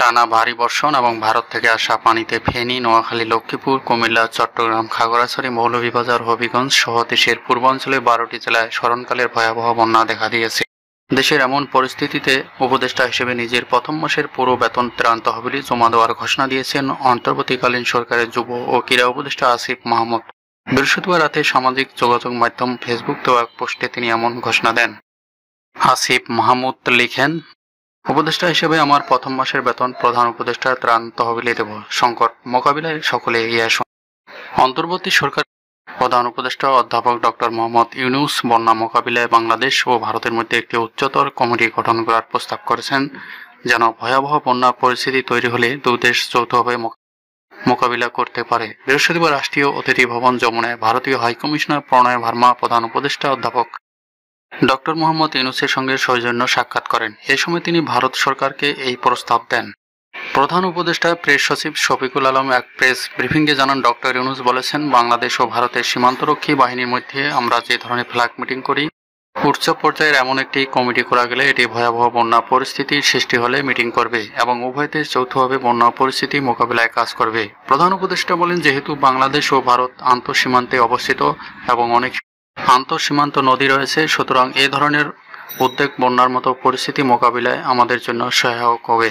টানা ভারী বর্ষণ এবং ভারত থেকে আসা পানিতে ফেনী, নোয়াখালী, লক্ষ্মীপুর, কুমিল্লা, চট্টগ্রাম, খাগড়াছড়ি, মৌলভীবাজার, হবিগঞ্জ সহ দেশের পূর্বাঞ্চলে 12টি জেলায় স্মরণকালের ভয়াবহ বন্যা দেখা দিয়েছে। দেশের এমন পরিস্থিতিতে উপদেষ্টা হিসেবে নিজের প্রথম মাসের পুরো বেতন ত্রাণ তহবিলে জমা দেওয়ার ঘোষণা দিয়েছেন অন্তর্বর্তীকালীন সরকারের যুব ও ক্রীড়া উপদেষ্টা আসিফ মাহমুদ। বৃহস্পতিবার রাতে সামাজিক যোগাযোগ মাধ্যম ফেসবুক দেওয়া পোস্টে তিনি এমন ঘোষণা দেন। আসিফ মাহমুদ লিখেন, উপদেষ্টা হিসেবে আমার প্রথম মাসের বেতন প্রধান উপদেষ্টার ত্রাণ তহবিলে দেব। সংকট মোকাবিলায় সকলে এগিয়ে আসুন। অন্তর্বর্তী সরকার প্রধান উপদেষ্টা অধ্যাপক ডক্টর মোহাম্মদ ইউনূস বন্যা মোকাবিলায় বাংলাদেশ ও ভারতের মধ্যে একটি উচ্চতর কমিটি গঠন করার প্রস্তাব করেছেন, যেন ভয়াবহ বন্যা পরিস্থিতি তৈরি হলে দুই দেশ যৌথভাবে মোকাবিলা করতে পারে। বৃহস্পতিবার রাষ্ট্রীয় অতিথি ভবন যমুনায় ভারতীয় হাইকমিশনার প্রণয় ভার্মা প্রধান উপদেষ্টা অধ্যাপক ডক্টর মোহাম্মদ ইউনূসের সঙ্গে সৌজন্য সাক্ষাৎ করেন। এ সময় তিনি ভারত সরকারকে এই প্রস্তাব দেন। প্রধান উপদেষ্টা প্রেস সচিব শফিকুল আলম এক প্রেস ব্রিফিংয়ে জানান, ডক্টর ইউনূস বলেছেন, বাংলাদেশ ও ভারতের সীমান্তরক্ষী বাহিনীর মধ্যে আমরা যে ধরনের ফ্ল্যাগ মিটিং করি, উচ্চ পর্যায়ের এমন একটি কমিটি করা গেলে এটি ভয়াবহ বন্যা পরিস্থিতির সৃষ্টি হলে মিটিং করবে এবং উভয় দেশ যৌথভাবে বন্যা পরিস্থিতি মোকাবিলায় কাজ করবে। প্রধান উপদেষ্টা বলেন, যেহেতু বাংলাদেশ ও ভারত আন্তঃসীমান্তে অবস্থিত এবং অনেক আন্তঃসীমান্ত নদী রয়েছে, সুতরাং এ ধরনের উদ্যোগ বন্যার মতো পরিস্থিতি মোকাবিলায় আমাদের জন্য সহায়ক হবে।